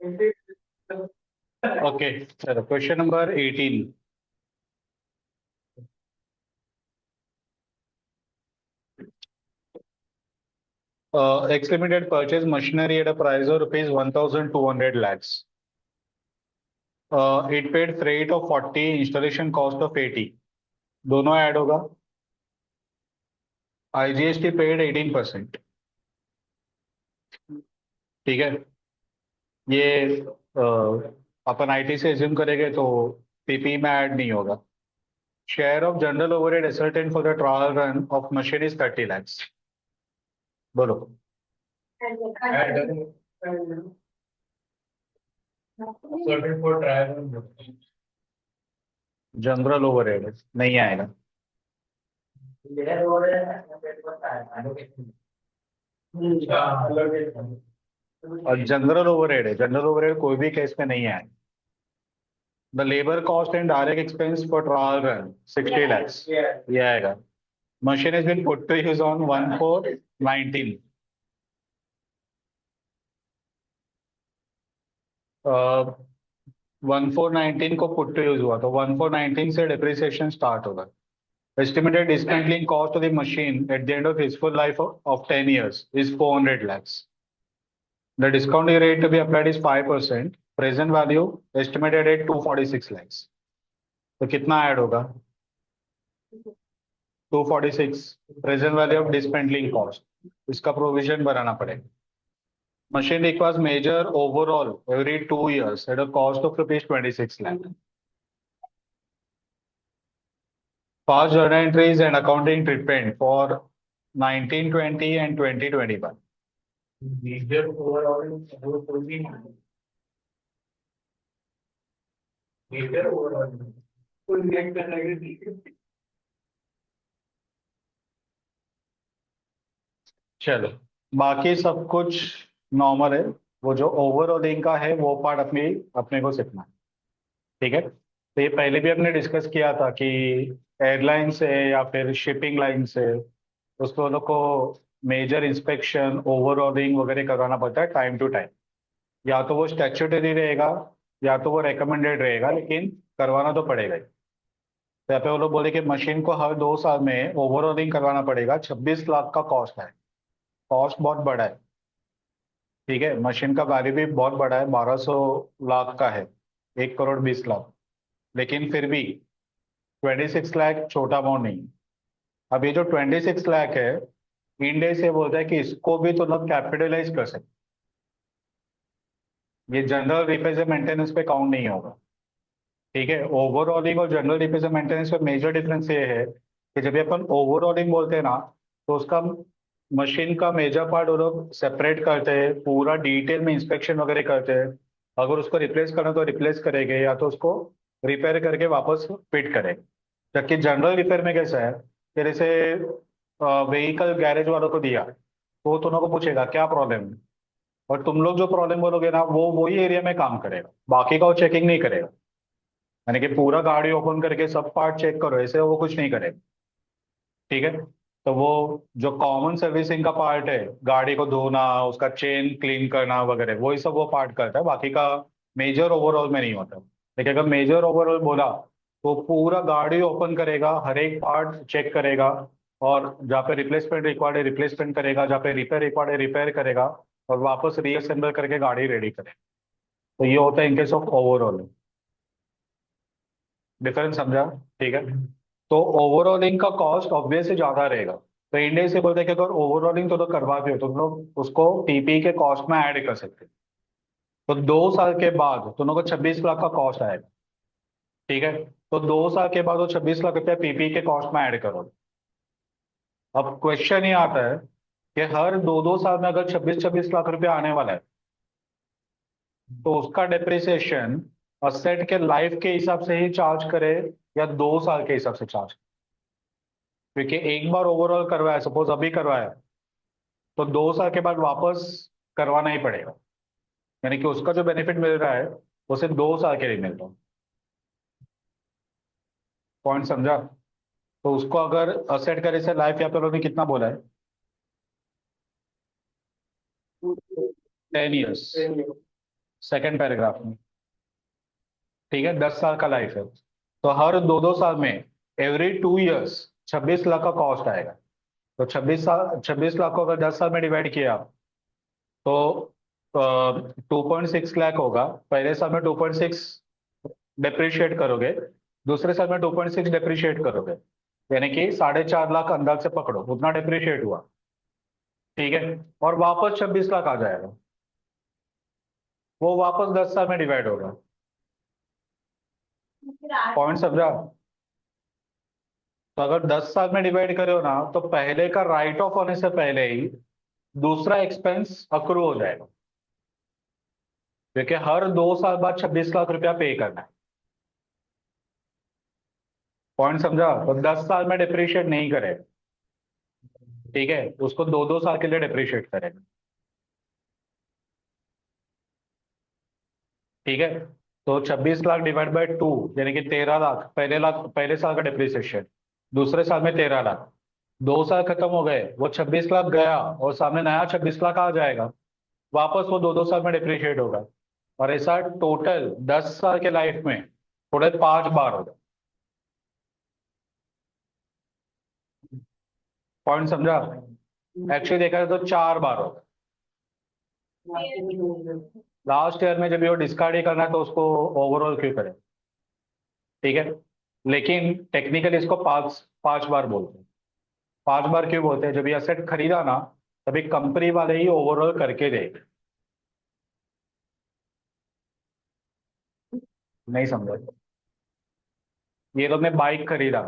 Okay, चलो question number 18। X Limited purchased machinery at a price of rupees 1,200 lakhs. It paid freight of 40, installation cost of 80. दोनों add होगा। IGST paid 18%। ठीक है। ये अपन IT से assume करेंगे तो पीपी में ऐड नहीं होगा। Share of general overhead ascertain for the trial run of machine is 30 lakhs। बोलो। जनरल ओवरहेड नहीं आएगा। और जनरल ओवरहेड है, जनरल ओवरहेड कोई भी केस में नहीं आएगा। The labour cost and direct expense for trial run 60 lakhs, ये आएगा। Machine has been put to use on 1/4/19। 1/4/19 को पुट टू यूज हुआ तो 1/4/19 से डिप्रिसिएशन स्टार्ट होगा। Estimated dismantling cost of the machine at the end of useful life of 10 years is 400 lakhs. The discounting rate to be applied is 5%. Present value estimated at 246 lakhs. तो कितना add होगा? 246 present value of dismantling cost, इसका provision बनाना पड़ेगा। Machine requires major overall every 2 years at a cost of rupees 26 lakh. Past journal entries and accounting treatment for 1920 and 2021. Major overall, major overall. चलो, बाकी सब कुछ normal है। वो जो ओवरऑलिंग का है वो पार्ट अपने को सीखना है। ठीक है। तो ये पहले भी हमने डिस्कस किया था कि एयरलाइन से या फिर शिपिंग लाइन से उसको लोग को मेजर इंस्पेक्शन ओवरऑलिंग वगैरह करवाना पड़ता है टाइम टू टाइम। या तो वो स्टैट्यूटरी रहेगा या तो वो रेकमेंडेड रहेगा, लेकिन करवाना तो पड़ेगा ही। तो यहाँ पे वो लोग बोले कि मशीन को हर 2 साल में ओवरऑलिंग करवाना पड़ेगा। 26 लाख का कॉस्ट है। कॉस्ट बहुत बड़ा है। ठीक है, मशीन का वैल्यू भी बहुत बड़ा है, 1200 लाख का है, 1,20,00,000। लेकिन फिर भी 26 लाख छोटा अमाउंट नहीं। अब ये जो 26 लाख है, इंडिया से बोलता है कि इसको भी तो लोग कैपिटलाइज कर सकते। ये जनरल रिपेयर्स एंड मेंटेनेंस पे काउंट नहीं होगा। ठीक है। ओवरऑलिंग और जनरल रिपेयर्स एंड मेंटेनेंस में मेजर डिफरेंस ये है कि जब भी अपन ओवरऑलिंग बोलते हैं ना, तो उसका मशीन का मेजर पार्ट वो लोग सेपरेट करते हैं, पूरा डिटेल में इंस्पेक्शन वगैरह करते हैं। अगर उसको रिप्लेस करना तो रिप्लेस करेंगे या तो उसको रिपेयर करके वापस फिट करेंगे। जबकि जनरल रिपेयर में कैसा है कि जैसे व्हीकल गैरेज वालों को दिया तो वो तुम लोग को पूछेगा क्या प्रॉब्लम है, और तुम लोग जो प्रॉब्लम बोलोगे ना वो वही एरिया में काम करेगा, बाकी का वो चेकिंग नहीं करेगा। यानी कि पूरा गाड़ी ओपन करके सब पार्ट चेक करो ऐसे वो कुछ नहीं करेगा। ठीक है। तो वो जो कॉमन सर्विसिंग का पार्ट है, गाड़ी को धोना, उसका चेन क्लीन करना वगैरह, वही सब वो पार्ट करता है। बाकी का मेजर ओवरऑल में नहीं होता। लेकिन अगर मेजर ओवरऑल बोला तो पूरा गाड़ी ओपन करेगा, हर एक पार्ट चेक करेगा, और जहाँ पे रिप्लेसमेंट रिक्वायर्ड है रिप्लेसमेंट करेगा, जहाँ पे रिपेयर रिक्वायर्ड है रिपेयर करेगा, और वापस रीअसेंबल करके गाड़ी रेडी करेगा। तो ये होता है in case of overall. Difference समझा? ठीक है। तो ओवरऑलिंग का कॉस्ट ऑब्वियसली ज्यादा रहेगा। तो इंडिया से बोलते हैं कि अगर ओवरऑलिंग तो करवाते हो तो तुम लोग उसको पीपी के कॉस्ट में ऐड कर सकते हो। तो 2 साल के बाद तुम लोग को 26 लाख का कॉस्ट आएगा। ठीक है। तो 2 साल के बाद वो 26 लाख रुपया पीपी के कॉस्ट में ऐड करो। अब क्वेश्चन ये आता है कि हर 2-2 साल में अगर 26-26 लाख रुपया आने वाला है, तो उसका डेप्रिसिएशन असेट के लाइफ के हिसाब से ही चार्ज करे या 2 साल के हिसाब से चार्ज? क्योंकि एक बार ओवरऑल करवाया, सपोज अभी करवाया, तो 2 साल के बाद वापस करवाना ही पड़ेगा। यानी कि उसका जो बेनिफिट मिल रहा है वो सिर्फ 2 साल के लिए मिल रहा है। पॉइंट समझा? तो उसको अगर असेट करे से लाइफ यहाँ पे उन्होंने कितना बोला है? 10 years। सेकेंड पैराग्राफ में, ठीक है, 10 साल का लाइफ है, तो हर 2-2 साल में एवरी 2 ईयर्स 26 लाख का कॉस्ट आएगा। तो 26 लाख को अगर 10 साल में डिवाइड किया तो 2.6 लाख होगा। पहले साल में 2.6 डिप्रिशिएट करोगे, दूसरे साल में 2.6 डिप्रिशिएट करोगे, यानी कि 4.5 लाख अंदाज से पकड़ो, उतना डिप्रिशिएट हुआ, ठीक है। और वापस 26 लाख आ जाएगा, वो वापस 10 साल में डिवाइड होगा। पॉइंट समझा? तो अगर 10 साल में डिवाइड करे हो ना, तो पहले का राइट ऑफ होने से पहले ही दूसरा एक्सपेंस अक्रू हो जाएगा, क्योंकि हर 2 साल बाद 26 लाख रुपया पे करना है। पॉइंट समझा? तो 10 साल में डिप्रिशिएट नहीं करेगा, ठीक है, उसको 2-2 साल के लिए डिप्रिशिएट करेगा, ठीक है। तो 26 लाख डिवाइड बाय 2 यानी कि 13 लाख, पहले साल का डिप्रिसिएशन, दूसरे साल में 13 लाख, 2 साल खत्म हो गए, वो 26 लाख गया और सामने नया 26 लाख आ जाएगा, वापस वो 2-2 साल में डिप्रिशिएट होगा। और ऐसा टोटल 10 साल के लाइफ में टोटल 5 बार होगा। पॉइंट समझा? एक्चुअली देखा जाए तो 4 बार होगा। लास्ट ईयर में जब ये डिस्कार्ड ही करना है तो उसको ओवरऑल क्यों करें, ठीक है। लेकिन टेक्निकली इसको 5 5 बार बोलते हैं। 5 बार क्यों बोलते हैं? जब ये असेट खरीदा ना, तभी कंपनी वाले ही ओवरऑल करके देंगे। नहीं समझा? ये लोग ने बाइक खरीदा,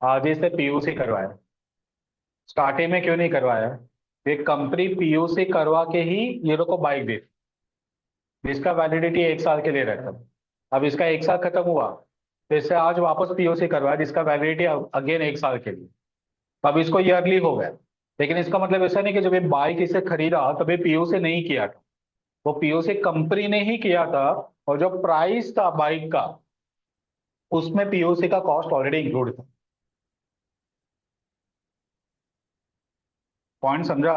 आज ही से पीयूसी करवाया, स्टार्टिंग में क्यों नहीं करवाया? ये कंपनी पीयूसी करवा के ही ये लोग को बाइक दी, जिसका वैलिडिटी 1 साल के लिए रहता है। अब इसका 1 साल खत्म हुआ, तो इससे आज वापस पीयूसी करवाया जिसका वैलिडिटी अगेन 1 साल के लिए। अब इसको ईयरली हो गया, लेकिन इसका मतलब ऐसा नहीं कि जब ये बाइक इसे खरीदा तभी पीयूसी नहीं किया था, वो पीयूसी कंपनी ने ही किया था। और जो प्राइस था बाइक का, उसमें पीयूसी का कॉस्ट ऑलरेडी इंक्लूड था। पॉइंट समझा?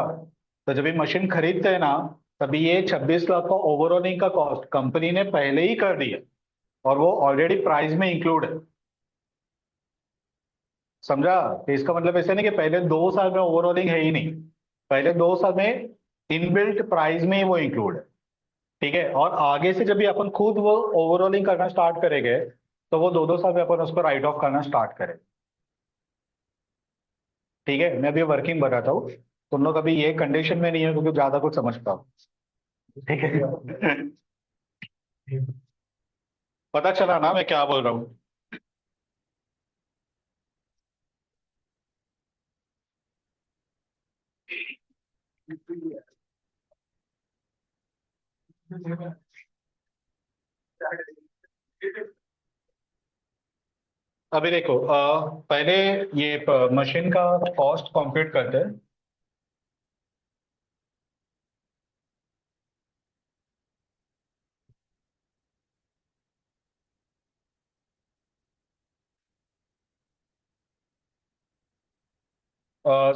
तो जब ये मशीन खरीदते हैं ना, तभी ये 26 लाख का ओवरऑलिंग का कॉस्ट कंपनी ने पहले ही कर दिया, और वो ऑलरेडी प्राइस में इंक्लूड है। समझा? तो इसका मतलब ऐसा नहीं कि पहले 2 साल में ओवरऑलिंग है ही नहीं, पहले 2 साल में इनबिल्ट प्राइस में ही वो इंक्लूड है, ठीक है। और आगे से जब भी अपन खुद वो ओवरऑलिंग करना स्टार्ट करेंगे, तो वो 2-2 साल में अपन उसको राइट ऑफ करना स्टार्ट करें, ठीक है। मैं अभी वर्किंग बताता हूँ, तुम लोग अभी ये कंडीशन में नहीं है क्योंकि ज्यादा कुछ समझ पाओ, ठीक है। पता चला ना मैं क्या बोल रहा हूँ? अभी देखो, पहले ये मशीन का कॉस्ट कंप्यूट करते हैं।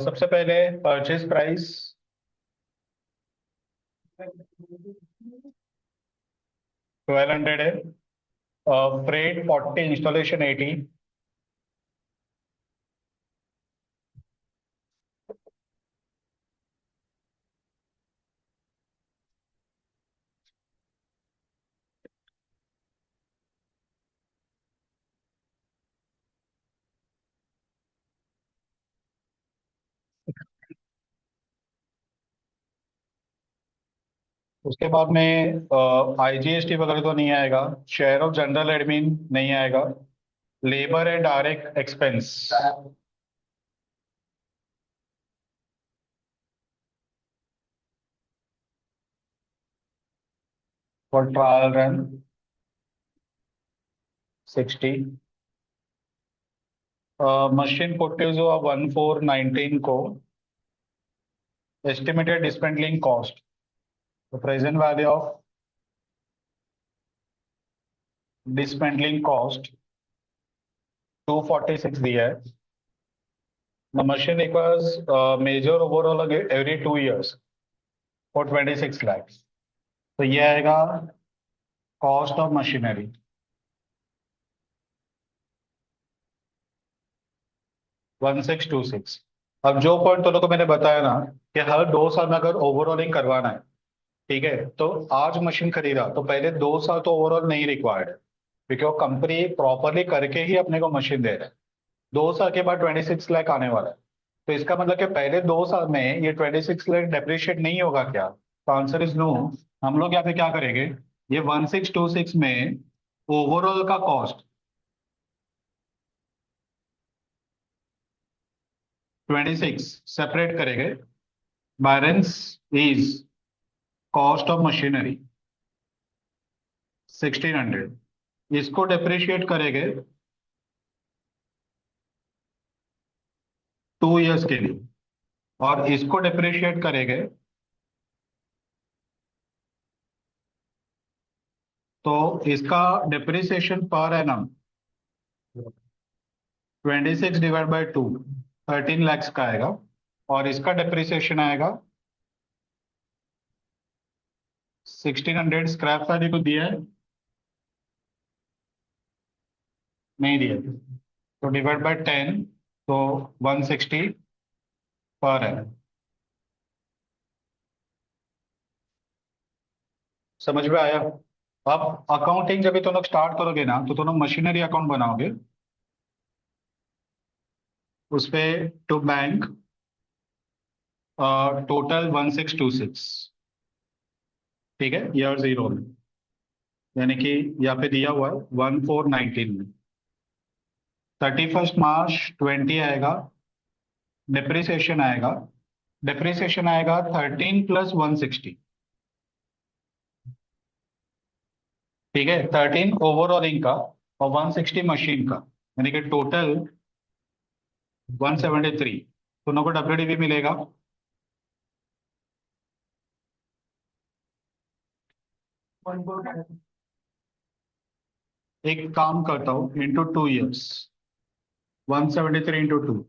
सबसे पहले परचेज प्राइस 1200 है, फ्रेट 40, इंस्टॉलेशन 80। उसके बाद में आईजीएसटी वगैरह तो नहीं आएगा, शेयर ऑफ जनरल एडमिन नहीं आएगा, labour and direct expense, for trial run 60। Machine पुट्टीज हुआ 1419 को, एस्टिमेटेड डिस्पेंडलिंग कॉस्ट, तो present value of dismantling cost 246 दिया है। The machine requires major overhaul every 2 years for 26 lakhs. तो ये आएगा कॉस्ट ऑफ मशीनरी। 1626। अब जो पॉइंट दोनों को मैंने बताया ना कि हर 2 साल में अगर ओवरऑलिंग करवाना है, ठीक है, तो आज मशीन खरीदा तो पहले 2 साल तो ओवरऑल नहीं रिक्वायर्ड है, क्योंकि वो कंपनी प्रॉपरली करके ही अपने को मशीन दे रहा है। 2 साल के बाद 26 लाख आने वाला है। तो इसका मतलब कि पहले 2 साल में ये 26 लाख डेप्रिशिएट नहीं होगा क्या? तो आंसर इज नो। हम लोग यहाँ पे क्या करेंगे, ये 1626 में ओवरऑल का कॉस्ट 26 सेपरेट करेंगे। Balance is cost of machinery 1600। इसको डेप्रिशिएट करेंगे 2 इयर्स के लिए, और इसको डेप्रिशिएट करेंगे तो इसका depreciation per annum 26 divide by 2 13 lakh का आएगा। और इसका डेप्रिसिएशन आएगा 1600। स्क्रैप वैल्यू को दिया है, नहीं दिया, तो डिवाइड बाय 10, तो 160 पर एनम। समझ में आया? अब अकाउंटिंग जब भी तुम लोग स्टार्ट करोगे ना, तो तुम लोग मशीनरी अकाउंट बनाओगे। उस पे टू बैंक टोटल 1626, ठीक है, ईयर जीरो में, यानी कि यहाँ पे दिया हुआ है 1419 में। 31 मार्च 20 आएगा, डिप्रिसिएशन आएगा। डिप्रिसिएशन आएगा 13 + 160, ठीक है, 13 ओवरऑलिंग का और 160 मशीन का, यानी कि टोटल 173। दोनों को डब्ल्यूडीवी मिलेगा। एक काम करता हूँ, इंटू 2 इयर्स, 173 इंटू 2,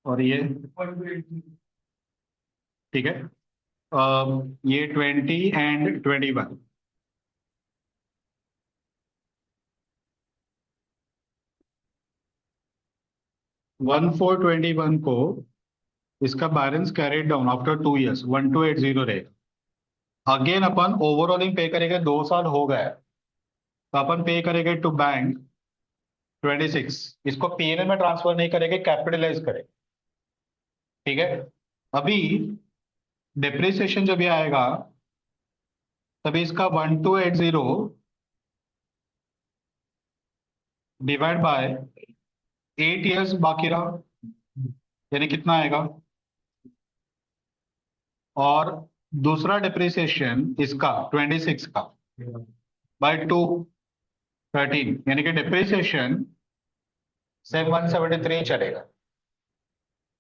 और ये ठीक है। ये 20 एंड 21। 1421 को इसका balance carried down after 2 years 1280 रहेगा। अगेन अपन ओवरऑलिंग पे करेंगे, 2 साल हो गए, तो अपन पे करेंगे टू बैंक 26। इसको पीएनएल में ट्रांसफर नहीं करेंगे, कैपिटलाइज करेंगे, ठीक है। अभी डिप्रिसिएशन जब ये आएगा, तभी इसका 1280 डिवाइड बाय 8 इयर्स बाकी रहा, यानी कितना आएगा। और दूसरा डिप्रिसिएशन इसका 26 का बाय 2, 13, यानी कि डिप्रिसिएशन से 173 चलेगा।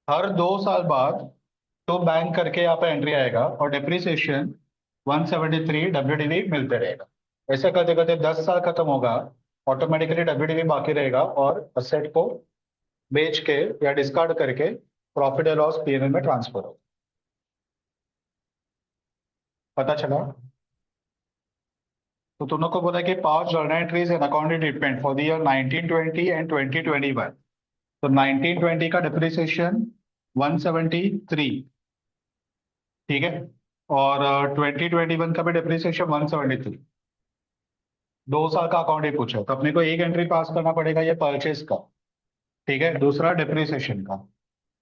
हर 2 साल बाद तो बैंक करके यहाँ पे एंट्री आएगा और डिप्रिसिएशन 173 डब्ल्यूडीवी मिलते रहेगा। ऐसे करते करते 10 साल खत्म होगा, ऑटोमेटिकली डब्ल्यूडीवी बाकी रहेगा, और असेट को बेच के या डिस्कार्ड करके प्रॉफिट एंड लॉस पीएनएल में ट्रांसफर होगा। पता चला? तो दोनों को बोला कि पांच journal entries and accounting treatment for the year 1920 and 2021। तो 1920 का डिप्रिसिएशन 173, ठीक है, और 2021 का भी डिप्रिसिएशन 173। 2 साल का अकाउंट ही पूछा, तो अपने को एक एंट्री पास करना पड़ेगा, ये परचेज का, ठीक है, दूसरा डिप्रिसिएशन का।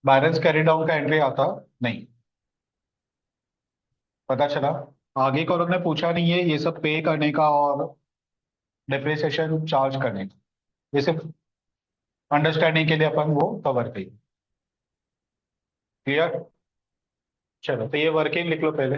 बैलेंस कैरी डाउन का एंट्री आता नहीं। पता चला? आगे का लोग ने पूछा नहीं है ये सब पे करने का और डिप्रिसिएशन चार्ज करने का, ये सिर्फ अंडरस्टैंडिंग के लिए अपन वो कवर करिए। क्लियर? चलो, तो ये वर्किंग लिख लो पहले।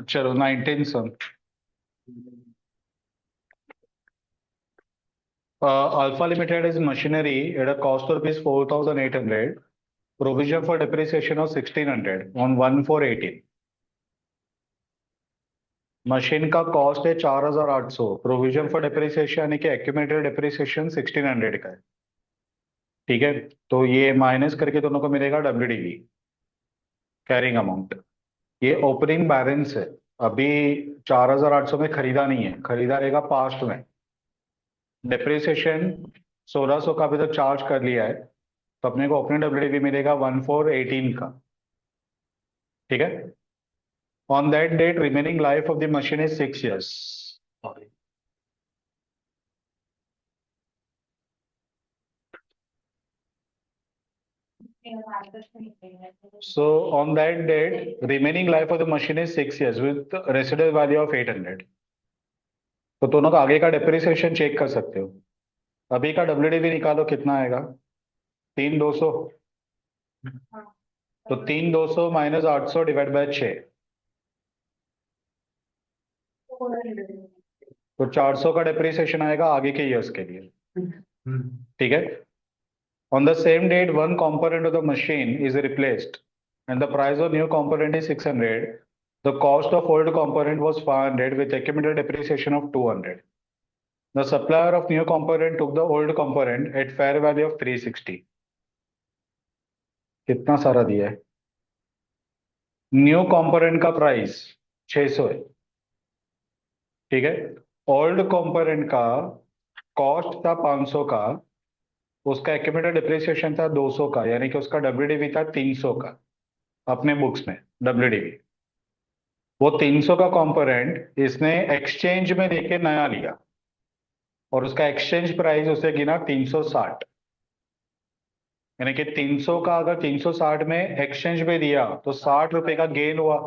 चलो 19 सम। Alpha Limited is machinery at a cost of rupees 4,800. Provision for depreciation of 1,600 on 1/4/18. Machine का कॉस्ट है 4,800. प्रोविजन फॉर डिप्रिसिएशन यानी कि एक्यूमुलेटेड डिप्रिसिएशन 1,600 का है. ठीक है, तो ये माइनस करके दोनों को मिलेगा WDV कैरिंग अमाउंट. ये ओपनिंग बैलेंस है. अभी 4,800 में खरीदा नहीं है, खरीदा रहेगा पास्ट में. डिप्रिसिएशन 1,600 का अभी तक चार्ज कर लिया है, तो अपने को ओपनिंग WDV मिलेगा 1/4/18 का. ठीक है. On that date, remaining life of the machine is 6 years. Sorry. So on that date, remaining life of the machine is 6 years with residual value of 800. तो दोनों का आगे का डिप्रिसिएशन चेक कर सकते हो. अभी का WDV निकालो, कितना आएगा? 3,200. तो 3,200 माइनस 800 डिवाइड बाय 6, तो 400 का डिप्रिसिएशन आएगा आगे के ईयर्स के लिए. ठीक है. On the same date, one component of the machine is replaced and the price of new component is 600. The cost of old component was 500 with accumulated depreciation of 200. The supplier of new component took the old component at fair value of 360. कितना सारा दिया है? New component का price 600 है. ठीक है. Old component का cost था 500 का, उसका एक्यूमुलेटेड डिप्रिसिएशन था 200 का, यानी कि उसका WDV था 300 का अपने बुक्स में. WDV वो 300 का कंपोनेंट इसने एक्सचेंज में देके नया लिया और उसका एक्सचेंज प्राइस उसे गिना 360. यानी कि 300 का अगर 360 में एक्सचेंज में दिया तो 60 रुपए का गेन हुआ.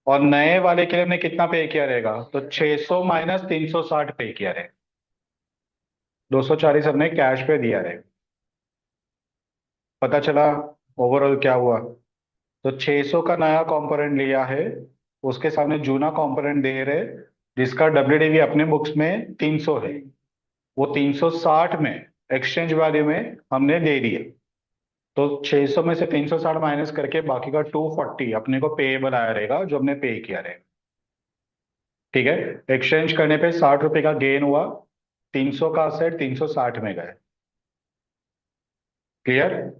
और नए वाले के लिए हमने कितना पे किया रहेगा? तो 600 माइनस 360 पे किया रहेगा. 240 हमने कैश पे दिया रहेगा. पता चला ओवरऑल क्या हुआ? तो 600 का नया कंपोनेंट लिया है, उसके सामने जूना कंपोनेंट दे रहे जिसका WDV अपने बुक्स में 300 है, वो 360 में एक्सचेंज वैल्यू में हमने दे दिए. तो 600 में से 360 माइनस करके बाकी का 240 अपने को पेएबल आया रहेगा, जो हमने पे किया रहेगा. ठीक है. एक्सचेंज करने पे 60 रुपए का गेन हुआ, 300 का असेट 360 में गए. क्लियर?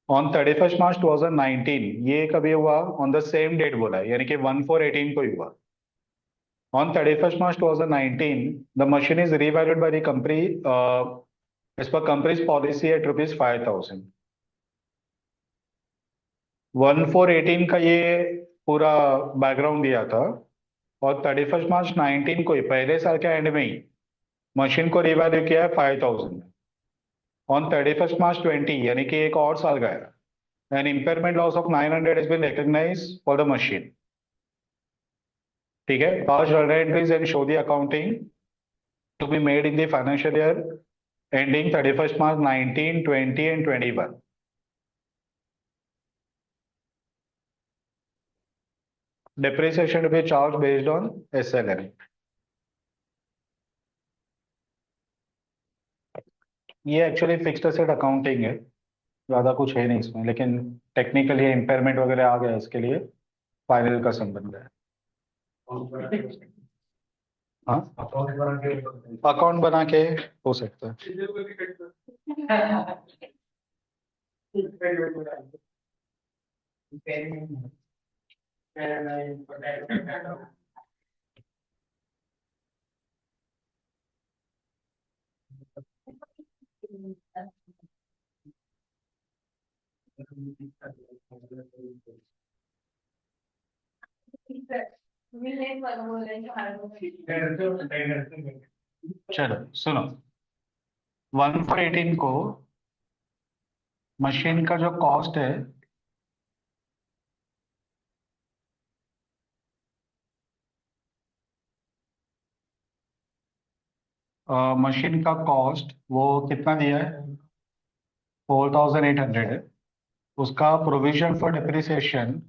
ऑन 31st March 2019 ये कभी हुआ? ऑन द सेम डेट बोला है, यानी कि 1/4/18 को ही हुआ. On 31st March 2019, the machine is revalued by the company as per company's policy at rupees 5,000. 1/4/18 का ये पूरा बैकग्राउंड दिया था और 31st March 19 को ही पहले साल के एंड में ही मशीन को रिवैल्यू किया है 5,000. ऑन 31st March 20 यानी कि एक और साल गया, an impairment loss of 900 has been recognized for the machine. ठीक है. पांच journal entries and show the accounting to be made in the financial year ending 31st March 19, 20 and 21. Depreciation to be charged based on SLN. ये actually fixed asset accounting है, ज्यादा कुछ है नहीं इसमें, लेकिन टेक्निकली इम्पेयरमेंट वगैरह आ गया इसके लिए फाइनल का सम बन गया. हाँ, अकाउंट बना के हो सकता है. चलो सुनो, 1/4/18 को मशीन का जो कॉस्ट है मशीन का कॉस्ट वो कितना दिया है? 4,800 है. उसका प्रोविजन फॉर डिप्रिसिएशन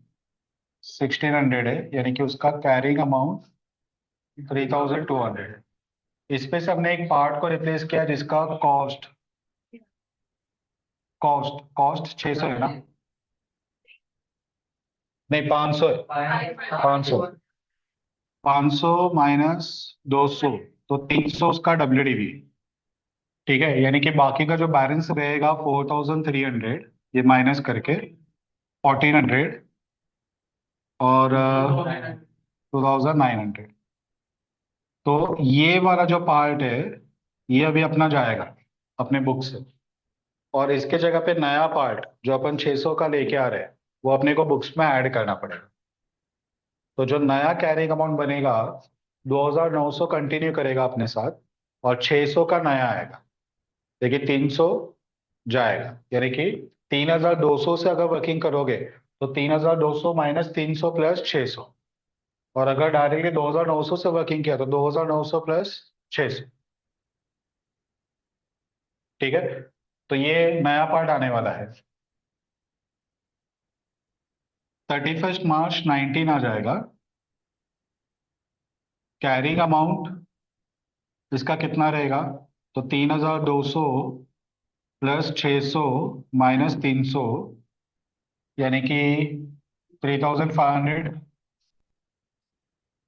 1,600 है, यानी कि उसका कैरिंग अमाउंट 3,200 है. इस पे से हमने एक पार्ट को रिप्लेस किया जिसका कॉस्ट कॉस्ट कॉस्ट 600 है ना? नहीं, 500 है। 500 500 माइनस 200, तो 300 उसका WDV। ठीक है, यानी कि बाकी का जो बैलेंस रहेगा 4300, ये माइनस करके 1400 और 2900। तो ये वाला जो पार्ट है ये अभी अपना जाएगा अपने बुक से, और इसके जगह पे नया पार्ट जो अपन 600 का लेके आ रहे हैं वो अपने को बुक्स में ऐड करना पड़ेगा। तो जो नया कैरिंग अमाउंट बनेगा 2900 कंटिन्यू करेगा अपने साथ, और 600 का नया आएगा। देखिए 300 जाएगा, यानी कि 3200 से अगर वर्किंग करोगे तो 3200 माइनस 300 प्लस 600, और अगर डायरेक्टली 2900 से वर्किंग किया तो 2900 प्लस 600। ठीक है, तो ये नया पार्ट आने वाला है। 31 मार्च 19 आ जाएगा। कैरिंग अमाउंट इसका कितना रहेगा? तो 3200 प्लस 600 माइनस 300, यानी कि 3500।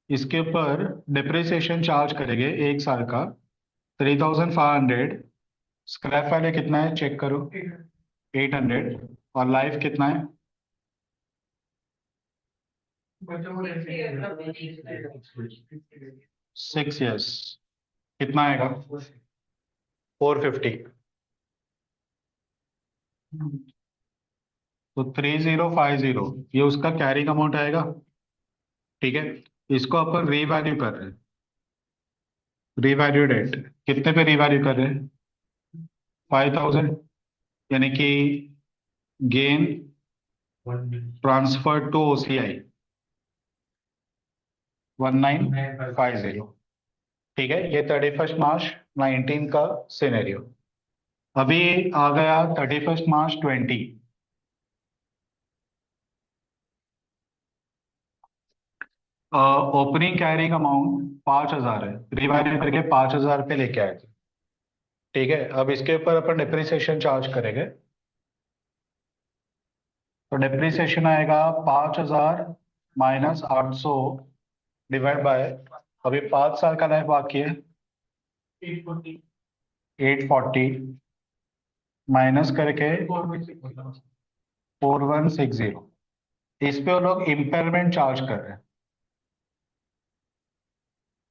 इसके ऊपर डिप्रिसिएशन चार्ज करेंगे 1 साल का 3500। स्क्रैप वाले कितना है चेक करो, 800। और लाइफ कितना है? 6 इयर्स। कितना आएगा? 450। तो 3050 ये उसका कैरिंग अमाउंट आएगा। ठीक है, इसको अपन रीवैल्यू कर रहे हैं। रीवैल्यू डेट कितने पे रीवैल्यू कर रहे हैं? 5000, यानी कि गेन ट्रांसफर टू OCI 1950। ठीक है, ये 31 मार्च 19 का सिनेरियो। अभी आ गया 31 मार्च 20। ओपनिंग कैरिंग अमाउंट 5000 है, रिवाइड करके 5000 पे लेके आए थे। ठीक है, अब इसके ऊपर अपन डिप्रिसिएशन चार्ज करेंगे। तो डिप्रिसिएशन आएगा 5000 माइनस 800 डिवाइड बाय, अभी 5 साल का लाइफ बाकी है, 840 माइनस करके 4160। इस पे वो लोग इम्पेयरमेंट चार्ज कर रहे हैं।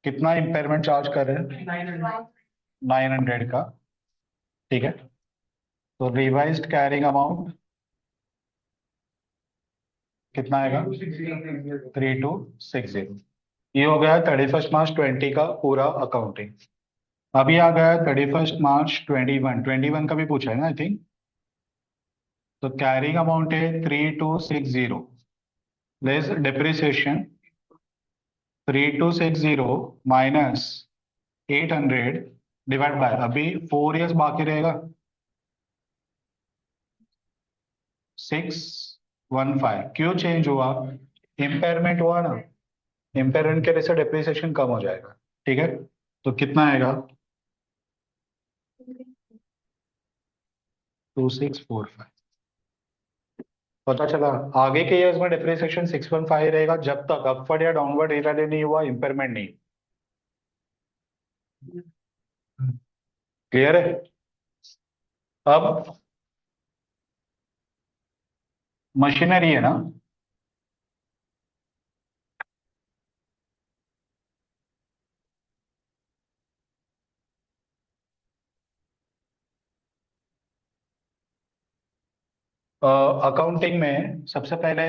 कितना इम्पेयरमेंट चार्ज कर रहे हैं? 900 का। ठीक है, तो रिवाइज्ड कैरिंग अमाउंट कितना आएगा? 3260। ये हो गया 31 मार्च 20 का पूरा अकाउंटिंग। अभी आ गया 31 मार्च 21। 21 का भी पूछा है ना आई थिंक। तो कैरिंग अमाउंट है 3260 less depreciation 3260 minus 800 divide by, अभी 4 इयर्स बाकी रहेगा 615। क्यों चेंज हुआ? इम्पेयरमेंट हुआ ना, इम्पेयरमेंट के वजह से डिप्रिसिएशन कम हो जाएगा। ठीक है, तो कितना आएगा? 2645। पता चला आगे के इयर्स में डिप्रिसिएशन 615 रहेगा जब तक अपवर्ड या डाउनवर्ड रिवैल्यू नहीं हुआ, इम्पेयरमेंट नहीं। क्लियर है? अब मशीनरी है ना, अकाउंटिंग में सबसे पहले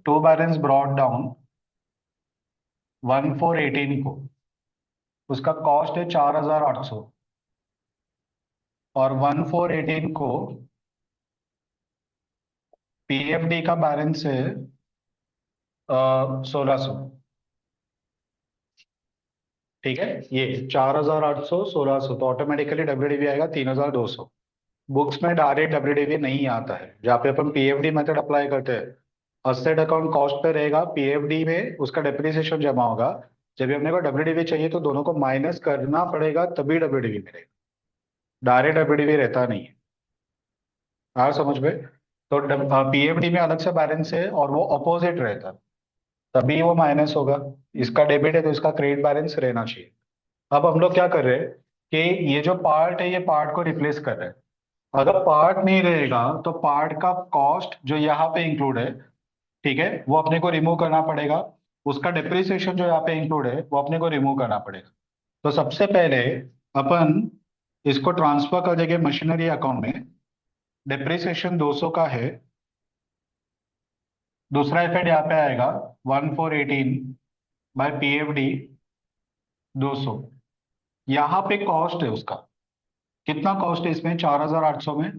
टू बैलेंस ब्रॉट डाउन 1418 को, उसका कॉस्ट है 4800, और 1418 को PFD का बैलेंस है 1600। ठीक है, ये 4800 1600, तो ऑटोमेटिकली WDV आएगा 3200। बुक्स में डायरेक्ट WDV नहीं आता है, जहाँ पे अपन PFD मेथड अप्लाई करते हैं। असेट अकाउंट कॉस्ट पे रहेगा, PFD में उसका डिप्रिसिएशन जमा होगा, जब भी अपने को डब्ल्यूडीवी चाहिए तो दोनों को माइनस करना पड़ेगा तभी डब्ल्यूडीवी मिलेगा, डायरेक्ट डब्ल्यूडीवी रहता नहीं है। हाँ समझ में। तो पीएफडी में अलग से बैलेंस है और वो अपोजिट रहता है, तभी वो माइनस होगा। इसका डेबिट है तो इसका क्रेडिट बैलेंस रहना चाहिए। अब हम लोग क्या कर रहे हैं कि ये जो पार्ट है ये पार्ट को रिप्लेस कर रहे हैं। अगर पार्ट नहीं रहेगा तो पार्ट का कॉस्ट जो यहाँ पे इंक्लूड है, ठीक है, वो अपने को रिमूव करना पड़ेगा। उसका डिप्रिसिएशन जो यहाँ पे इंक्लूड है वो अपने को रिमूव करना पड़ेगा। तो सबसे पहले अपन इसको ट्रांसफर कर देंगे मशीनरी अकाउंट में। डिप्रिसिएशन 200 का है। दूसरा इफेक्ट यहाँ पे आएगा 1418 बाय पीएफडी 200। यहाँ पे कॉस्ट है उसका, कितना कॉस्ट है इसमें 4800 में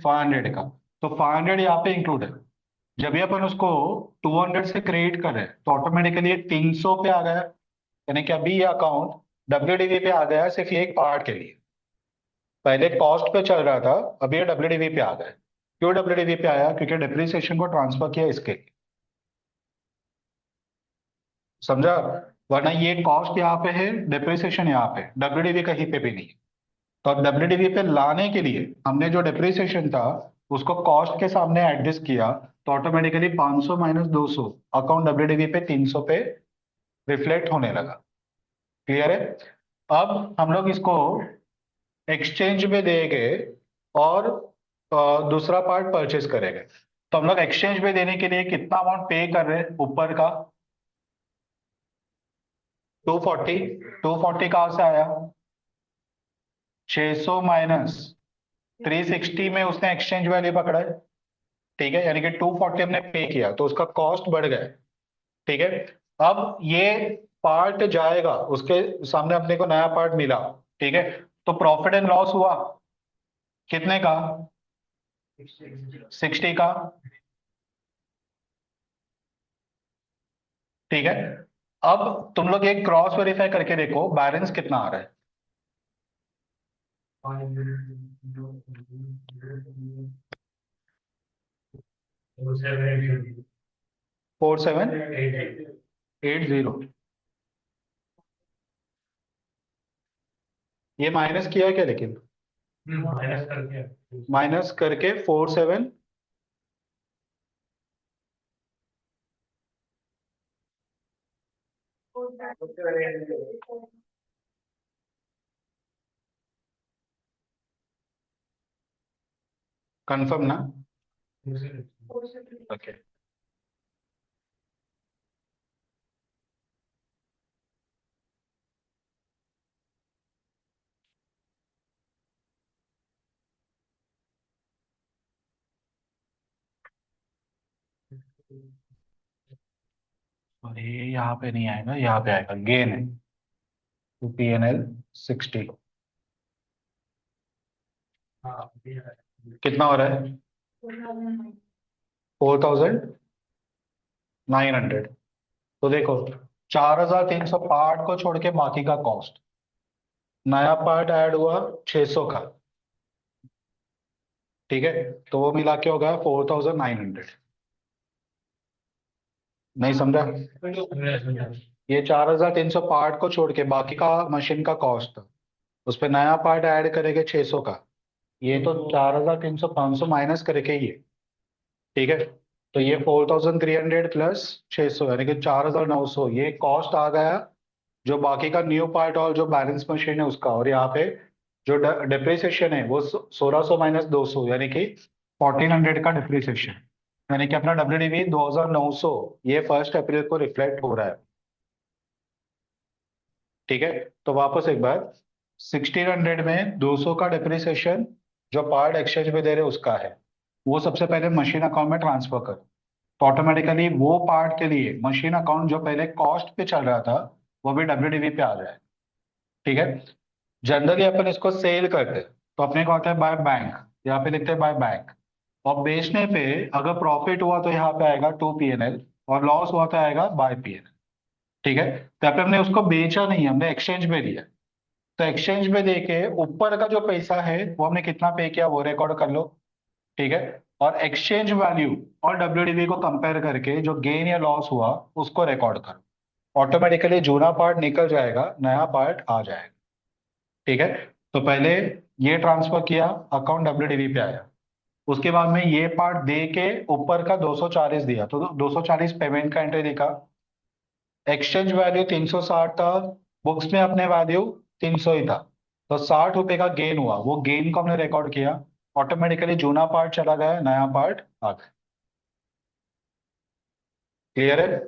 500 का। तो 500 यहाँ पे इंक्लूड है। जब भी अपन उसको 200 से क्रिएट कर रहे हैं तो ऑटोमेटिकली 300 पे आ गया, यानी कि अभी ये अकाउंट डब्ल्यूडीवी पे आ गया सिर्फ ये एक पार्ट के लिए। पहले कॉस्ट पे चल रहा था, अभी ये डब्ल्यूडीवी पे आ गया। क्यों डब्ल्यूडीवी पे आया? क्योंकि डिप्रिसिएशन को ट्रांसफर किया इसके लिए। समझा? वरना ये कॉस्ट यहाँ पे है, डिप्रिसिएशन यहाँ पे, डब्ल्यूडीवी कहीं पे भी नहीं है। तो डब्ल्यूडीवी पे लाने के लिए हमने जो डिप्रिसिएशन था उसको कॉस्ट के सामने एडजस्ट किया, तो ऑटोमेटिकली 500 माइनस 200 अकाउंट डब्ल्यूडीवी पे 300 पे रिफ्लेक्ट होने लगा। क्लियर है? अब हम लोग इसको एक्सचेंज में देंगे और दूसरा पार्ट परचेज करेंगे। तो हम लोग एक्सचेंज में देने के लिए कितना अमाउंट पे कर रहे हैं? ऊपर का 240। 240 कहाँ से आया? 600 माइनस 360 में उसने एक्सचेंज वैल्यू पकड़ा है, ठीक है, यानी कि 240 हमने पे किया तो उसका कॉस्ट बढ़ गया है, ठीक है। अब ये पार्ट जाएगा, उसके सामने अपने को नया पार्ट मिला, ठीक है। तो प्रॉफिट एंड लॉस हुआ कितने का? 60 का, ठीक है। अब तुम लोग एक क्रॉस वेरीफाई करके देखो बैलेंस कितना आ रहा है। 4780। ये माइनस किया है क्या लेकिन? माइनस करके 47। कंफर्म ना? ओके। और ये यहाँ पे नहीं आएगा, यहाँ पे आएगा, गेन है टू पी एन एल 60। कितना हो रहा है? 4900। तो देखो 4300 पार्ट को छोड़ के बाकी का कॉस्ट, नया पार्ट ऐड हुआ 600 का, ठीक है। तो वो मिला के हो गया 4900। नहीं समझा? ये 4300 पार्ट को छोड़ के बाकी का मशीन का कॉस्ट था, उस पे नया पार्ट ऐड करेंगे 600 का। ये तो 4300 500 माइनस करके ही है, ठीक है। तो ये 4300 प्लस 600 यानी कि 4900 ये कॉस्ट आ गया, जो बाकी का न्यू पार्ट और जो बैलेंस मशीन है उसका। और यहाँ पे जो डिप्रिसिएशन है वो 1600 माइनस 200 यानी कि 1400 का डिप्रिसिएशन, यानी कि अपना डब्ल्यूडीवी 2900 ये 1 अप्रैल को रिफ्लेक्ट हो रहा है, ठीक है। तो वापस एक बार 1600 में 200 का डिप्रिसिएशन जो पार्ट एक्सचेंज में दे रहे उसका है, वो सबसे पहले मशीन अकाउंट में ट्रांसफर कर। तो ऑटोमेटिकली वो पार्ट के लिए मशीन अकाउंट जो पहले कॉस्ट पे चल रहा था वो भी डब्ल्यूडीवी पे आ जाए, ठीक है। जनरली अपन इसको सेल करते हैं तो अपने को आता है बाय बैंक, यहाँ पे लिखते हैं बाय बैंक। और बेचने पे अगर प्रॉफिट हुआ तो यहाँ पे आएगा टू पीएनएल और लॉस हुआ तो आएगा बाय पीएनएल, ठीक है। तो यहाँ पे हमने उसको बेचा नहीं, हमने एक्सचेंज में दिया। तो एक्सचेंज में देके ऊपर का जो पैसा है वो हमने कितना पे किया वो रिकॉर्ड कर लो, ठीक है। और एक्सचेंज वैल्यू और डब्ल्यूडीवी को कंपेयर करके जो गेन या लॉस हुआ उसको रिकॉर्ड करो। ऑटोमेटिकली जूना पार्ट निकल जाएगा, नया पार्ट आ जाएगा। ठीक है। तो पहले ये ट्रांसफर किया, अकाउंट डब्ल्यूडीवी पे आया। उसके बाद में ये पार्ट दे के ऊपर का 240 दिया, तो 240 पेमेंट का एंट्री दिखा। एक्सचेंज वैल्यू 360 था, बुक्स में अपने वैल्यू 300 ही था। तो 60 रुपए का गेन हुआ, वो गेन को हमने रिकॉर्ड किया। ऑटोमेटिकली जूना पार्ट चला गया, नया पार्ट आ गया। क्लियर है?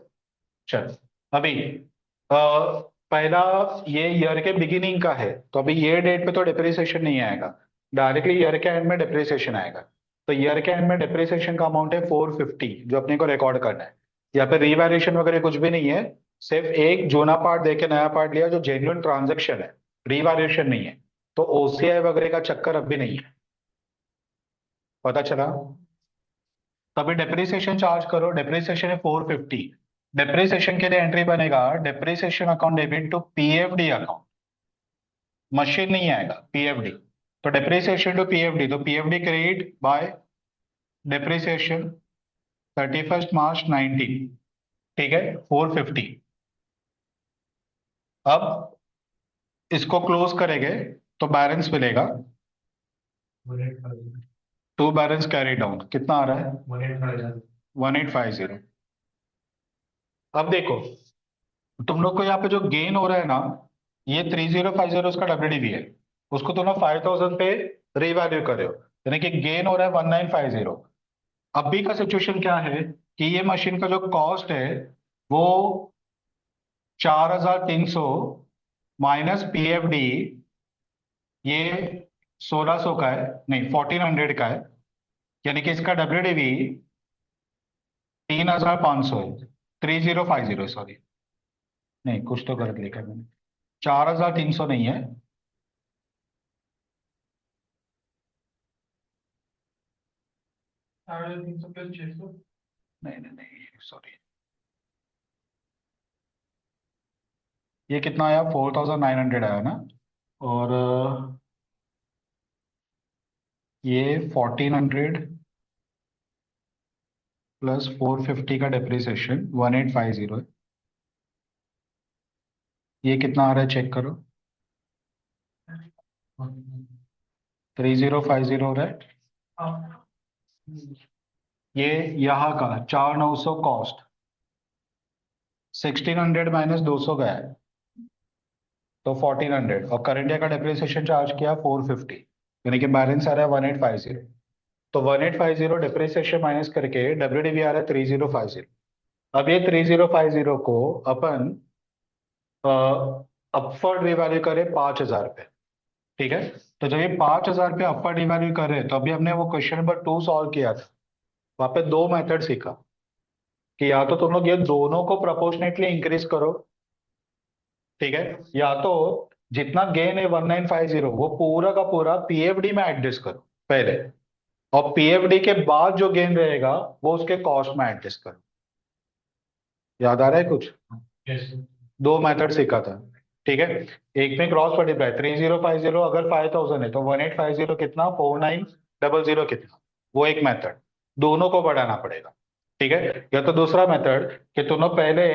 चल, अभी पहला ये ईयर के बिगिनिंग का है, तो अभी ये डेट पे तो डिप्रिसिएशन नहीं आएगा, डायरेक्टली ईयर के एंड में डिप्रिसिएशन आएगा। तो ईयर के एंड में डिप्रिसिएशन का अमाउंट है 450, जो अपने को रिकॉर्ड करना है। यहाँ पे रिवैल्यूएशन वगैरह कुछ भी नहीं है, सिर्फ एक जूना पार्ट देके नया पार्ट लिया, जो जेन्युइन ट्रांजेक्शन है, रिवैल्यूएशन नहीं है। तो ओसीआई वगैरह का चक्कर अभी नहीं है। पता चला? तभी डिप्रिसिएशन चार्ज करो, डिप्रिसिएशन है 450। डिप्रिसिएशन के लिए एंट्री बनेगा depreciation account debit to PFD account, machine नहीं आएगा, पीएफडी। तो डिप्रिसिएशन टू पीएफडी, तो पीएफडी क्रेडिट बाय डिप्रिसिएशन 31 मार्च 19। ठीक है, 450। अब इसको क्लोज करेंगे तो बैलेंस मिलेगा, टू बैलेंस कैरी डाउन कितना आ रहा है? 1850। अब देखो, तुम लोग को यहाँ पे जो गेन हो रहा है ना, ये 3050 उसका डब्ल्यूडीवी है। उसको तुम लोग 5000 पे रीवैल्यू कर रहे हो, यानी कि गेन हो रहा है 1950। अभी का सिचुएशन क्या है कि ये मशीन का जो कॉस्ट है वो 4300 माइनस पीएफडी, ये 1600 का है, नहीं 1400 का है। यानी कि इसका डब्ल्यूडीवी 3500 है, 3050, सॉरी, नहीं कुछ तो गलत लिखा है मैंने, 4300 नहीं है। 350 प्लस 600, नहीं नहीं नहीं, सॉरी, ये कितना आया? 4900 आया ना। और ये 1400 प्लस 450 का डिप्रिसिएशन 1850 है। ये कितना आ रहा है चेक करो? 3050 हो रहा है। ये यहाँ का 4900 कॉस्ट, 1600 माइनस 200 गया है, तो 1400, और करंट ईयर का डिप्रिसिएशन चार्ज किया 450, यानी कि बैलेंस आ रहा है 1850। तो 1850 डिप्रिसिएशन माइनस करके डब्ल्यूडीवी आ रहा है 3050। अब ये 3050 को अपन अपवर्ड रिवैल्यू करें 5000 पे। ठीक है। तो जब ये 5000 पे अपवर्ड रिवैल्यू कर रहे हैं, तो अभी हमने वो क्वेश्चन नंबर 2 सॉल्व किया था, वहां पे दो मेथड सीखा कि या तो तुम लोग ये दोनों को प्रोपोर्शनेटली इंक्रीज करो, ठीक है, या तो जितना गेन है 1950 वो पूरा का पूरा पीएफडी में एडजस्ट करो पहले, और पीएफडी के बाद जो गेन रहेगा वो उसके कॉस्ट में एडजस्ट करो। याद आ रहा है कुछ? Yes. दो मेथड सीखा था। ठीक है। एक में क्रॉस मल्टीप्लाई 3050, अगर 5000 है तो 1850 कितना, 4900 कितना, वो एक मेथड। दोनों को बढ़ाना पड़ेगा। ठीक है। या तो दूसरा मेथड कि दोनों पहले,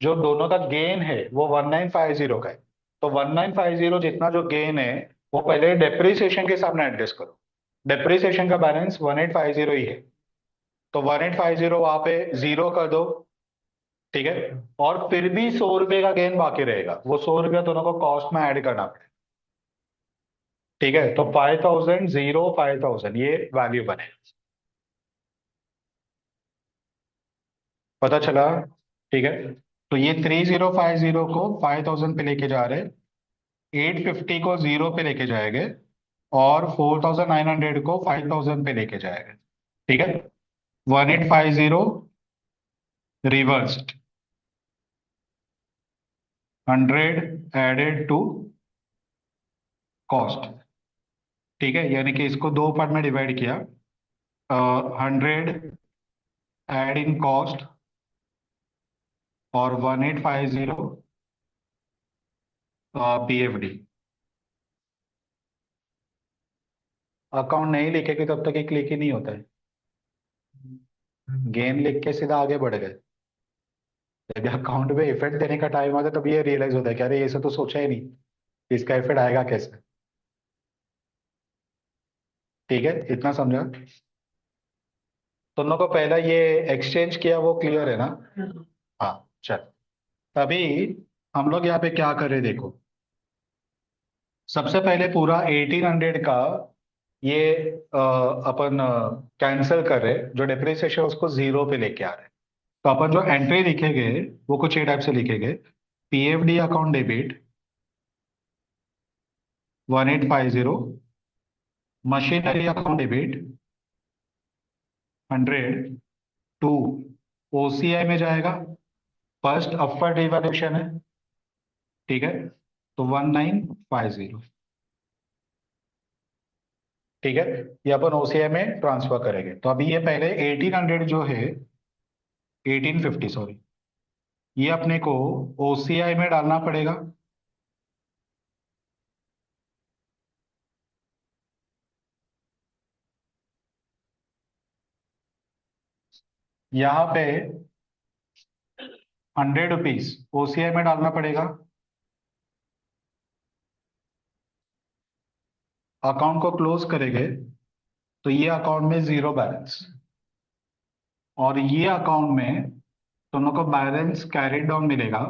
जो दोनों का गेन है वो 1950 का है, तो 1950 जितना जो गेन है वो पहले डेप्रिसिएशन के सामने एडजस्ट करो। डेप्रिसिएशन का बैलेंस 1850 ही है, तो 1850 वहां पे जीरो कर दो। ठीक है। और फिर भी 100 रुपए का गेन बाकी रहेगा, वो 100 रुपया दोनों को कॉस्ट में ऐड करना पड़ेगा। ठीक है। तो 5000 जीरो 5000 ये वैल्यू बने। पता चला? ठीक है। तो ये 3050 को 5000 पे लेके जा रहे, 850 को जीरो पे लेके जाएंगे, और 4900 को 5000 पे लेके जाएंगे। ठीक है। 1850 रिवर्स्ड, 100 एडेड टू कॉस्ट। ठीक है, यानी कि इसको दो पार्ट में डिवाइड किया, 100 एड इन कॉस्ट और 1850 पीएफडी। अकाउंट नहीं लिखेगी तब तक ये क्लिक ही नहीं होता है, गेन लिख के सीधा आगे बढ़ गए। जब अकाउंट में इफेक्ट देने का टाइम आता है तब ये रियलाइज होता है कि अरे ऐसे तो सोचा ही नहीं कि इसका इफेक्ट आएगा कैसे। ठीक है, इतना समझा। तुम लोग को पहला ये एक्सचेंज किया वो क्लियर है ना? हाँ, चल। तभी हम लोग यहाँ पे क्या करें देखो। सबसे पहले पूरा 1800 का ये अपन कैंसिल कर रहे, जो डिप्रिसिएशन उसको जीरो पे लेके आ रहे हैं। तो अपन जो एंट्री लिखेंगे वो कुछ ये टाइप से लिखेंगे। PFD account debit 1850, machinery account debit 100 to OCI में जाएगा। फर्स्ट अपवर्ड रिवॉल्यूशन है, ठीक है, तो 1950। ठीक है, ये अपन ओसीआई में ट्रांसफर करेंगे। तो अभी ये पहले 1800 जो है, 1850 सॉरी, ये अपने को ओसीआई में डालना पड़ेगा। यहाँ पे 100 रुपीज ओसीआई में डालना पड़ेगा। अकाउंट को क्लोज करेंगे तो ये अकाउंट में जीरो बैलेंस, और ये अकाउंट में दोनों को बैलेंस कैरी डाउन मिलेगा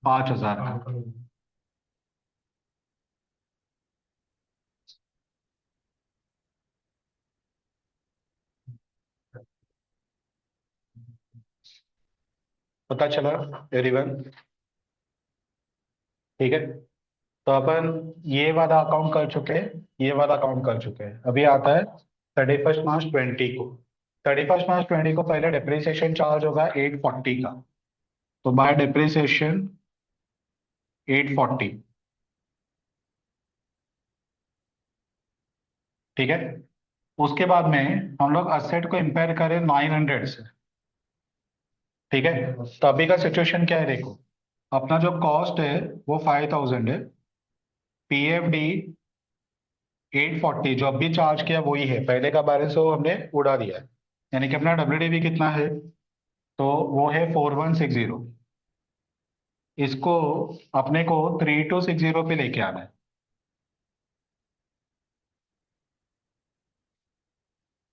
5000 का। पता चला एवरीवन? ठीक है, तो अपन ये वाला अकाउंट कर चुके हैं, ये वाला अकाउंट कर चुके हैं। अभी आता है 31 मार्च 20 को। 31 मार्च 20 को पहले डिप्रिसिएशन चार्ज होगा 840 का। तो बाय डिप्रिसिएशन 840। ठीक है, उसके बाद में हम लोग असेट को इम्पेयर करें 900 से। ठीक है, तो अभी का सिचुएशन क्या है देखो। अपना जो कॉस्ट है वो 5000 है। पीएफडी 840 जो अभी चार्ज किया वही है, पहले का बैलेंस वो हमने उड़ा दिया है। यानी कि अपना डब्ल्यूडीवी कितना है, तो वो है 4160। इसको अपने को 3260 पे लेके आना है।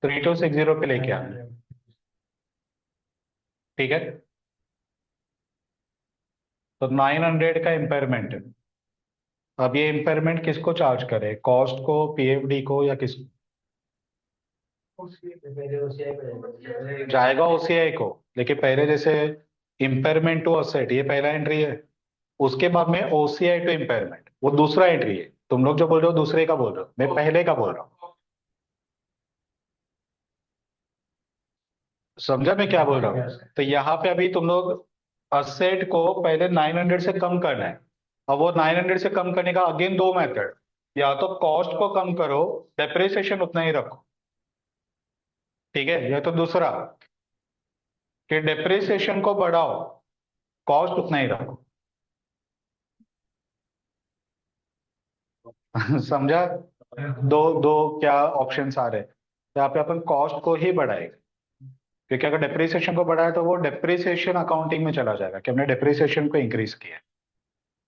3260 पे लेके आना है। ठीक है, तो 900 का इम्पेयरमेंट है। अब ये इम्पेयरमेंट किसको चार्ज करे, कॉस्ट को, पीएफडी को, या किसको? जाएगा ओसीआई को, लेकिन पहले जैसे इम्पेयरमेंट टू असेट ये पहला एंट्री है। उसके बाद में ओसीआई टू इम्पेयरमेंट वो दूसरा एंट्री है। तुम लोग जो बोल रहे हो दूसरे का बोल रहे हो, मैं पहले का बोल रहा हूँ। समझा मैं क्या बोल रहा हूँ? तो यहाँ पे अभी तुम लोग असेट को पहले 900 से कम करना है। अब वो 900 से कम करने का अगेन दो मेथड, या तो कॉस्ट को कम करो, डेप्रिसिएशन उतना ही रखो। ठीक है, या तो दूसरा कि डेप्रिसिएशन को बढ़ाओ, कॉस्ट उतना ही रखो। समझा? दो दो क्या ऑप्शंस आ रहे हैं। यहाँ पे अपन कॉस्ट को ही बढ़ाएंगे, क्योंकि अगर डेप्रिसिएशन को बढ़ाए तो वो डेप्रिसिएशन अकाउंटिंग में चला जाएगा कि हमने डेप्रिसिएशन को इंक्रीज किया है।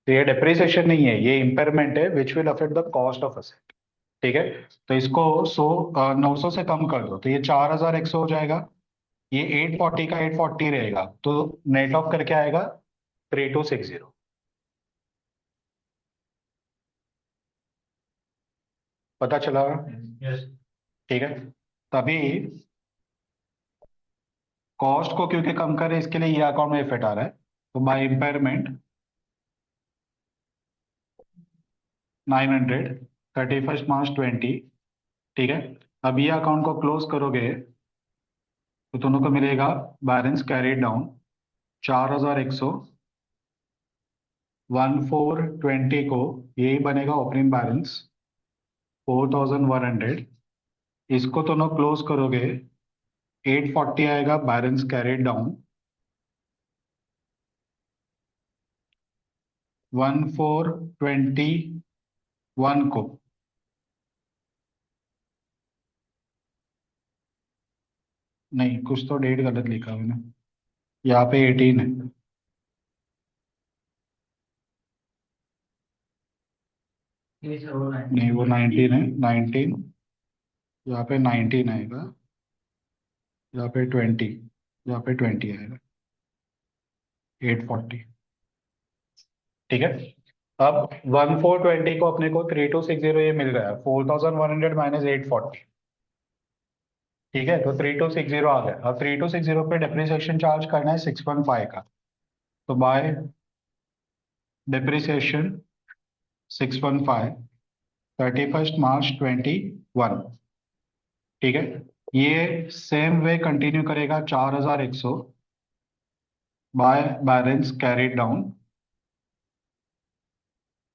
तो ये डेप्रिसिएशन नहीं है, ये इम्पेयरमेंट है which will affect the cost of asset. ठीक है, तो इसको 900 से कम कर दो तो ये 4100 हो जाएगा। ये 840 का 840 रहेगा, तो नेट ऑफ करके आएगा 3260। पता चला? यस। ठीक है, तभी कॉस्ट को क्योंकि कम करे इसके लिए ये अकाउंट में इफेक्ट आ रहा है। तो बाय इम्पेयरमेंट 900, 31 मार्च 20। ठीक है, अब ये अकाउंट को क्लोज करोगे तो दोनों को मिलेगा बैलेंस कैरीड डाउन 4100। 1420 को यही बनेगा ओपनिंग बैलेंस 4100। इसको दोनों क्लोज करोगे 840 आएगा बैलेंस कैरीड डाउन। 1421 को नहीं, कुछ तो डेट गलत लिखा है मैंने। यहाँ पे 18 है। नहीं, वो 19 है, 19। यहाँ पे 19 आएगा, यहाँ पे 20, यहाँ पे 20 आएगा, 840। ठीक है। अब 1420 को अपने को 3260 ये मिल रहा है, 4100 माइनस 840। ठीक है, तो 3260 आ गया। अब 3260 पे डेप्रिसिएशन चार्ज करना है 615 का। तो बाय डेप्रिसिएशन 615, 31 मार्च 2021। ठीक है, ये सेम वे कंटिन्यू करेगा 4100 बाय बैलेंस कैरिड डाउन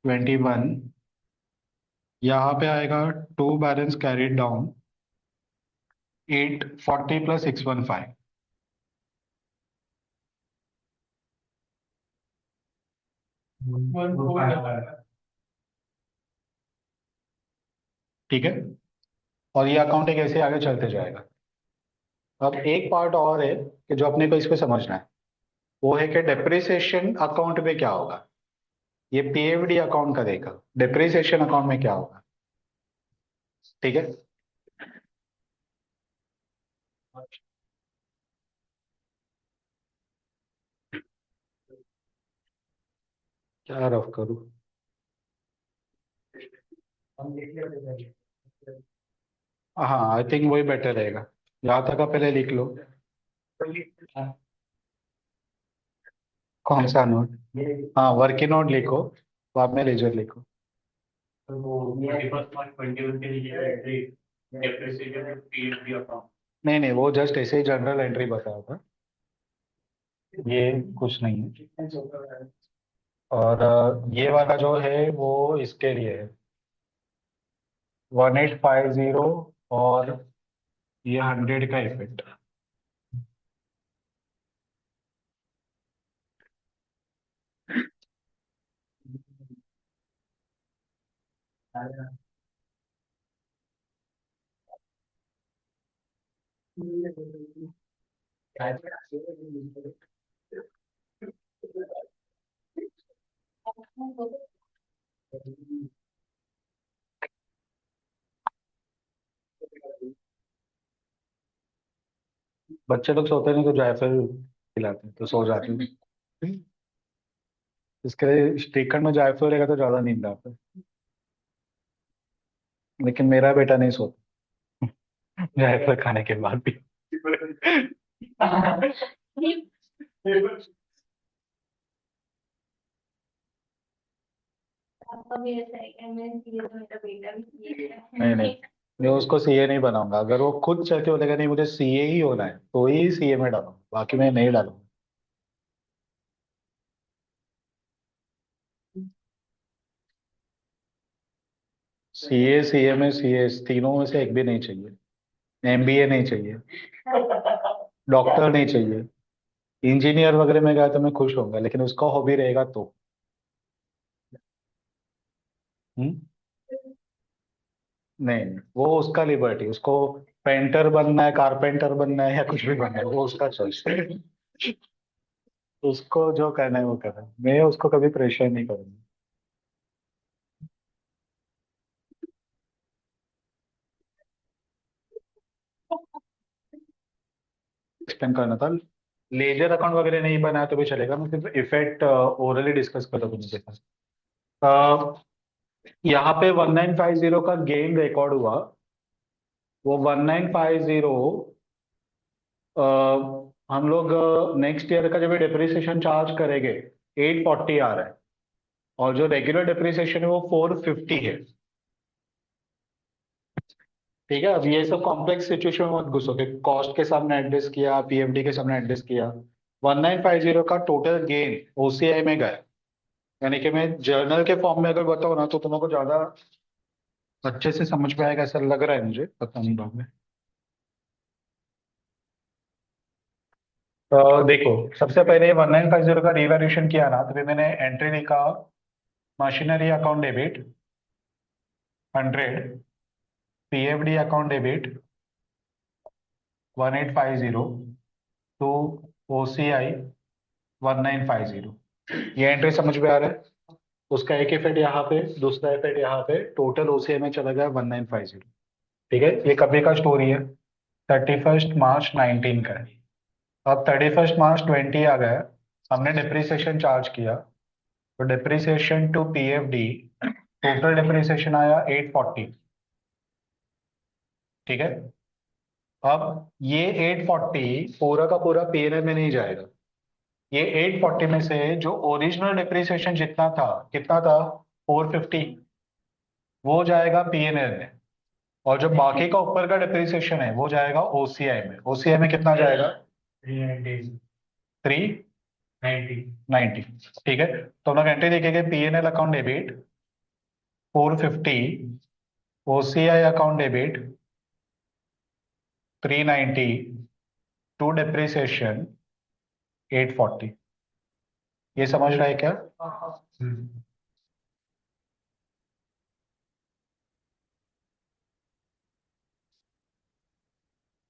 21। यहाँ पे आएगा to balance carried down 840 plus 615। ठीक है, और ये अकाउंट एक ऐसे आगे चलते जाएगा। अब एक पार्ट और है कि जो अपने को इस पे समझना है, वो है कि डेप्रिसिएशन अकाउंट में क्या होगा। ये पीएफडी अकाउंट करेगा, डेप्रिसिएशन अकाउंट में क्या होगा। ठीक है, क्या रफ करूँ। हाँ, आई थिंक वही बेटर रहेगा। यहाँ तक का पहले लिख लो। कौन सा नोट? हाँ, वर्किंग नोट लिखो, बाद में लेजर लिखो। नहीं नहीं, वो जस्ट ऐसे ही जनरल एंट्री बताया था, ये कुछ नहीं है। और ये वाला जो है वो इसके लिए है, 1850, और ये 100 का इफेक्ट। बच्चे लोग सोते नहीं तो जायफल खिलाते हैं तो सो जाते हैं। इसके लिए स्टीकर में जायफल रहेगा तो ज्यादा नींद आता है। लेकिन मेरा बेटा नहीं सोता जायफल खाने के बाद भी। नहीं नहीं, मैं उसको सीए नहीं बनाऊंगा। अगर वो खुद चल के बोलेगा नहीं मुझे सीए ही होना है तो ही सीए में डालूंगा, बाकी मैं नहीं डालूंगा। सीए, सीएमए, सीएस तीनों में से एक भी नहीं चाहिए। एमबीए नहीं चाहिए, डॉक्टर नहीं चाहिए। इंजीनियर वगैरह में गया तो मैं खुश होऊंगा, लेकिन उसका हॉबी रहेगा तो। हम्म? नहीं नहीं, वो उसका लिबर्टी, उसको पेंटर बनना है, कारपेंटर बनना है, या कुछ भी बनना है, वो उसका चॉइस है। उसको जो करना है वो करना है, मैं उसको कभी प्रेशर नहीं करूंगा। एक्सप्लेन करना था, लेजर अकाउंट वगैरह नहीं बनाया तो भी चलेगा, मैं सिर्फ इफेक्ट ओरली डिस्कस कर रहा हूँ उनके साथ। यहाँ पे 1950 का गेन रिकॉर्ड हुआ। वो 1950 हम लोग नेक्स्ट ईयर का जब डिप्रिसिएशन चार्ज करेंगे 840 आ रहा है, और जो रेगुलर डिप्रिसिएशन है वो 450 है। ठीक है, अब ये सब कॉम्प्लेक्स सिचुएशन में मत घुसो कि कॉस्ट के सामने एडजस्ट किया, पीएफडी के सामने एडजस्ट किया। 1950 का टोटल गेन ओसीआई में गया। यानी कि मैं जर्नल के फॉर्म में अगर बताऊँ ना तो तुमको ज्यादा अच्छे से समझ में आएगा, ऐसा लग रहा है मुझे, पता नहीं बाद में। तो देखो, सबसे पहले 1950 का रिवैल्यूएशन किया ना, तो फिर मैंने एंट्री लिखा, machinery account debit 100, PFD account debit 1850 to OCI 1950, ये एंट्री समझ में आ रहा है? उसका एक इफेक्ट यहाँ पे, दूसरा इफेक्ट यहाँ पे, टोटल OCI में चला गया 1950। ठीक है, ये कभी का स्टोरी है, 31 मार्च 19 का है। अब 31 मार्च 20 आ गया, हमने डिप्रिसिएशन चार्ज किया, तो depreciation to PFD total depreciation आया 840। ठीक है, अब ये 840 पूरा का पूरा PNL में नहीं जाएगा। ये 840 में से जो ओरिजिनल डिप्रिसिएशन जितना था, कितना था, 450, वो जाएगा PNL में। और जो बाकी का ऊपर का डिप्रिसिएशन है वो जाएगा OCI में। OCI में कितना जाएगा? 390। ठीक है, तो हम लोग एंट्री देखेंगे, PNL account debit 450, OCI account debit 390, to depreciation 840। ये समझ रहा है क्या?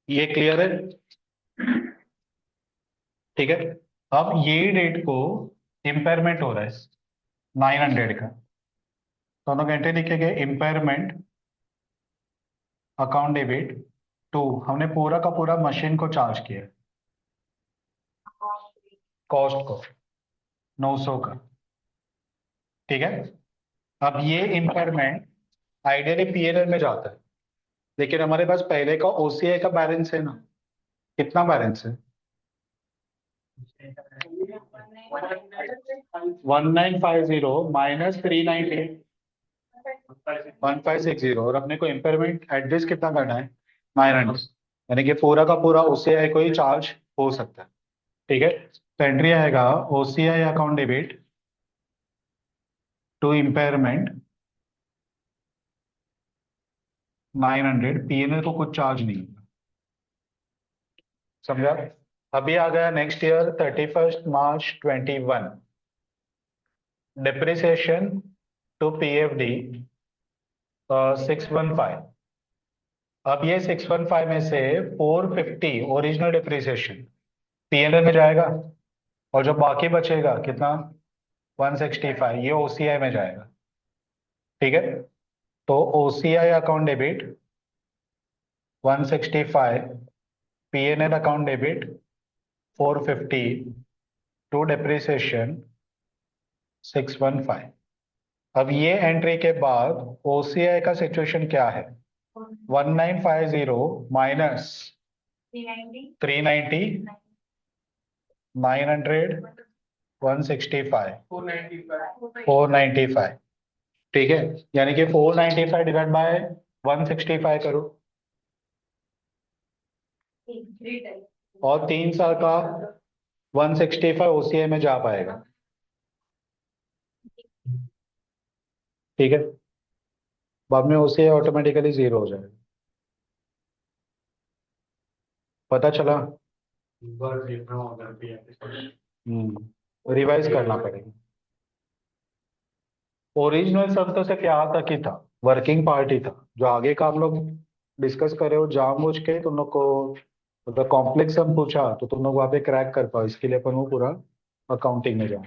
ये क्लियर है? ठीक है, अब ये डेट को इम्पेयरमेंट हो रहा है 900 का, तो हम लोग एंट्री लिखेंगे इम्पेयरमेंट अकाउंट डेबिट टू, हमने पूरा का पूरा मशीन को चार्ज किया, कॉस्ट को 900 का। ठीक है, अब ये इम्पेयरमेंट आइडियली PNL में जाता है, लेकिन हमारे पास पहले का OCI का बैलेंस है ना, कितना बैलेंस है? 1950 माइनस 390, 1560, और अपने को इम्पेयरमेंट एडजस्ट कितना करना है? 900, यानी कि पूरा का पूरा OCI को ही चार्ज हो सकता है। ठीक है, तो एंट्री आएगा OCI account debit to impairment 900, PNL को कुछ चार्ज नहीं होगा। समझा? अभी आ गया नेक्स्ट ईयर 31 मार्च 21, डिप्रिसिएशन टू PFD 615। अब ये 615 में से 450 ओरिजिनल डिप्रिसिएशन PNL में जाएगा, और जो बाकी बचेगा कितना, 165, ये OCI में जाएगा। ठीक है, तो OCI account debit 165, PNL account debit 450, to depreciation 615। अब ये एंट्री के बाद OCI का सिचुएशन क्या है? 1950 माइनस 390, 900, 165, 495। ठीक है, यानी कि 495 डिवाइड बाय 165 करो, और 3 साल का 165 OCI में जा पाएगा। ठीक है, बाद में OCI ऑटोमेटिकली 0 हो जाएगा। पता चला? रिवाइज करना पड़ेगा। ओरिजिनल शब्द से क्या तक ही था, वर्किंग पार्ट ही था, जो आगे का हम लोग डिस्कस करे हो जानबूझ के तुम लोग को, मतलब कॉम्प्लेक्स सम पूछा तो तुम लोग वहाँ पे क्रैक कर पाओ, इसके लिए अपन वो पूरा अकाउंटिंग में जाओ।